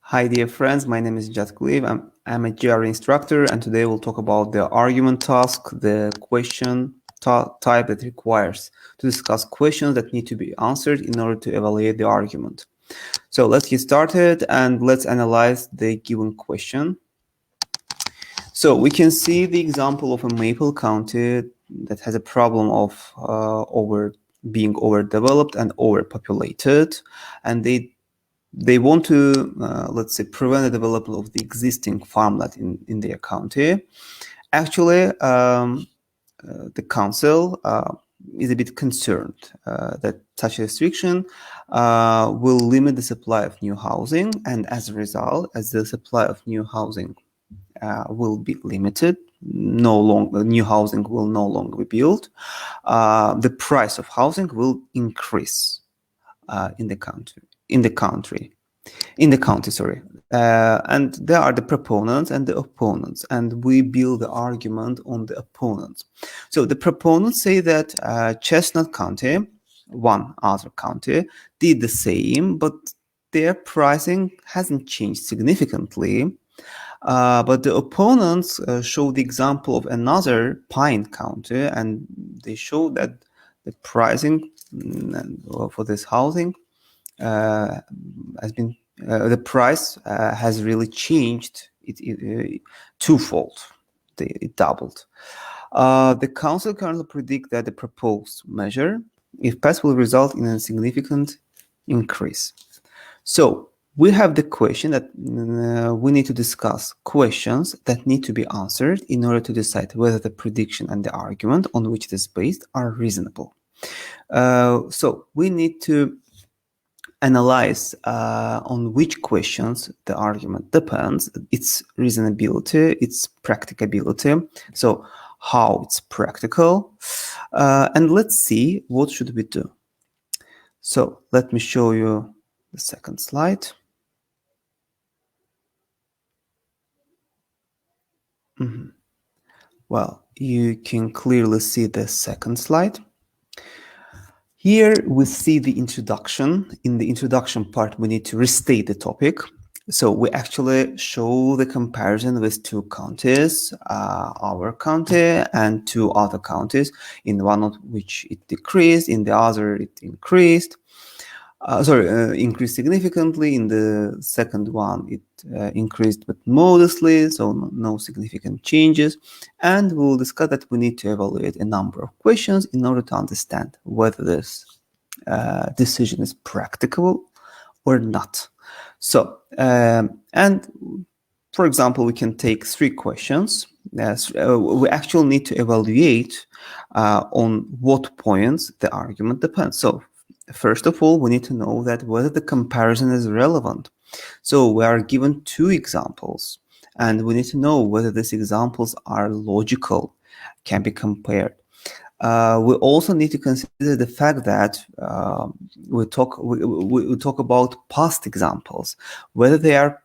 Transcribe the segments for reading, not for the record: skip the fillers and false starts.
Hi dear friends, my name is Jatkuliv. I'm a GRE instructor, and today we'll talk about the argument task, the question type that requires to discuss questions that need to be answered in order to evaluate the argument. So let's get started and let's analyze the given question. So we can see the example of a Maple County that has a problem of being overdeveloped and overpopulated, and they want to, let's say, prevent the development of the existing farmland in their county. Actually, the council is a bit concerned that such a restriction will limit the supply of new housing, and as a result, as the supply of new housing will be limited, new housing will no longer be built, the price of housing will increase in the county, sorry. And there are the proponents and the opponents, and we build the argument on the opponents. So the proponents say that Chestnut County, one other county, did the same, but their pricing hasn't changed significantly. But the opponents show the example of another Pine County, and they show that the pricing for this housing has been the price has really changed. It twofold. It doubled. The council currently predict that the proposed measure, if passed, will result in a significant increase. So we have the question that we need to discuss questions that need to be answered in order to decide whether the prediction and the argument on which it is based are reasonable. So we need to analyze on which questions the argument depends, its reasonability, its practicability, so how it's practical, and let's see what should we do. So let me show you the second slide. Well, you can clearly see the second slide. Here we see the introduction. In the introduction part, we need to restate the topic. So we actually show the comparison with two counties, our county and two other counties, in one of which it decreased, in the other it increased. Increased significantly. In the second one, it increased but modestly, so no significant changes. And we'll discuss that we need to evaluate a number of questions in order to understand whether this decision is practicable or not. So, and for example, we can take three questions. We actually need to evaluate on what points the argument depends. So, first of all, we need to know that whether the comparison is relevant. So we are given two examples, and we need to know whether these examples are logical, can be compared. We also need to consider the fact that we talk about past examples, whether they are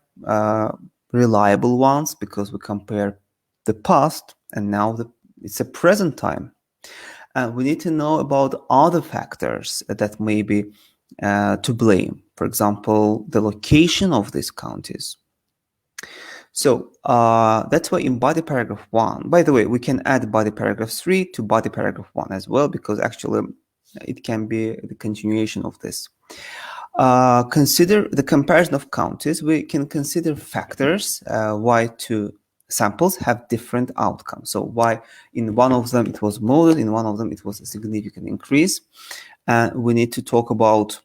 reliable ones, because we compare the past and now it's a present time. And we need to know about other factors that may be to blame. For example, the location of these counties. So that's why in body paragraph 1, by the way, we can add body paragraph 3 to body paragraph 1 as well, because actually it can be the continuation of this. Consider the comparison of counties. We can consider factors why two samples have different outcomes. So why in one of them it was modest, in one of them it was a significant increase. And we need to talk about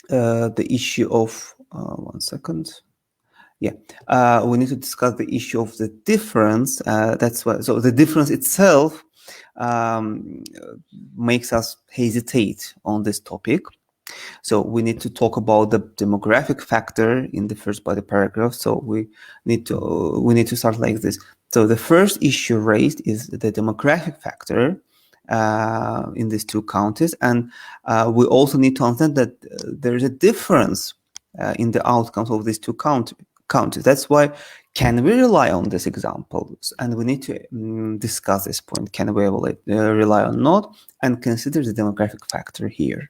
the issue of, one second. Yeah, we need to discuss the issue of the difference. That's why, so the difference itself makes us hesitate on this topic. So we need to talk about the demographic factor in the first body paragraph. So we need to start like this. So the first issue raised is the demographic factor in these two counties, and we also need to understand that there is a difference in the outcomes of these two counties. That's why, can we rely on these examples? And we need to discuss this point. Can we rely or not? And consider the demographic factor here,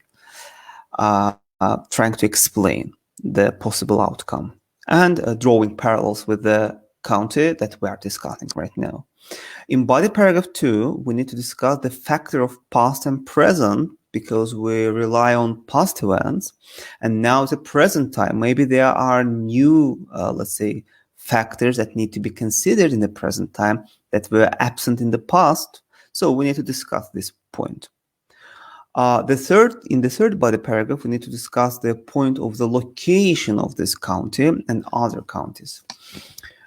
trying to explain the possible outcome, and drawing parallels with the county that we are discussing right now. In body paragraph 2, we need to discuss the factor of past and present, because we rely on past events, and now the present time. Maybe there are new, let's say, factors that need to be considered in the present time that were absent in the past. So we need to discuss this point. In the third body paragraph, we need to discuss the point of the location of this county and other counties.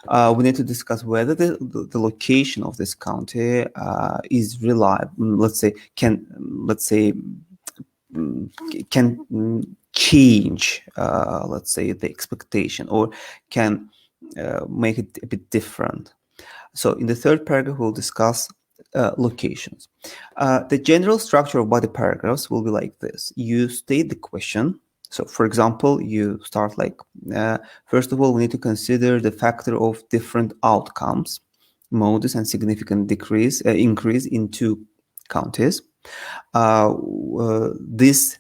We need to discuss whether the location of this county is reliable. Let's say can change, let's say, the expectation, or can make it a bit different. So in the third paragraph, we'll discuss locations. The general structure of body paragraphs will be like this. You state the question. So, for example, you start like, first of all, we need to consider the factor of different outcomes, modus and significant increase in two counties. This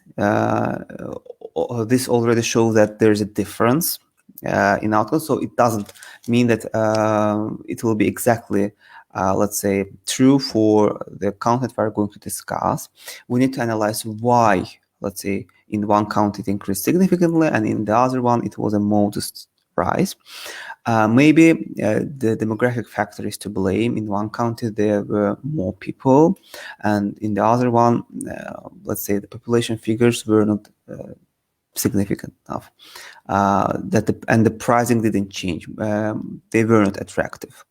already shows that there's a difference in outcomes, so it doesn't mean that it will be exactly, let's say, true for the county that we're going to discuss. We need to analyze why, let's say, in one county it increased significantly and in the other one it was a modest rise. Maybe the demographic factor is to blame. In one county there were more people, and in the other one, let's say, the population figures were not significant enough, and the pricing didn't change. They weren't attractive.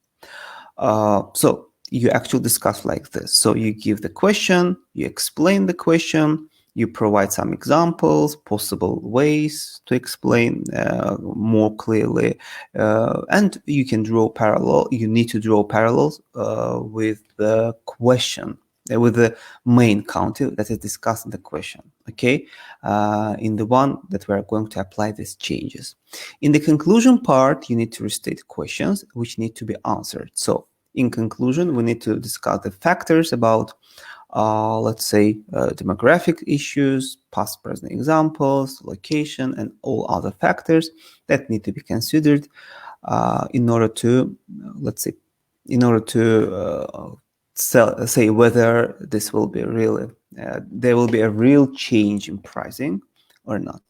So you actually discuss like this. So you give the question, you explain the question, you provide some examples, possible ways to explain more clearly, and you can draw parallel. You need to draw parallels with the question, with the main county that is discussed in the question. Okay, in the one that we are going to apply these changes. In the conclusion part, you need to restate questions which need to be answered. So in conclusion, we need to discuss the factors about, let's say, demographic issues, past, present examples, location, and all other factors that need to be considered in order to, let's say, say whether this will be really, there will be a real change in pricing or not.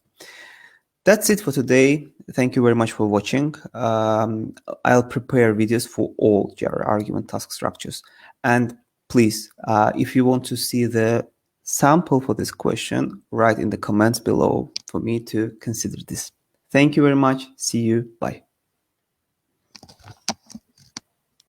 That's it for today. Thank you very much for watching. I'll prepare videos for all GRE argument task structures. And please, if you want to see the sample for this question, write in the comments below for me to consider this. Thank you very much. See you. Bye.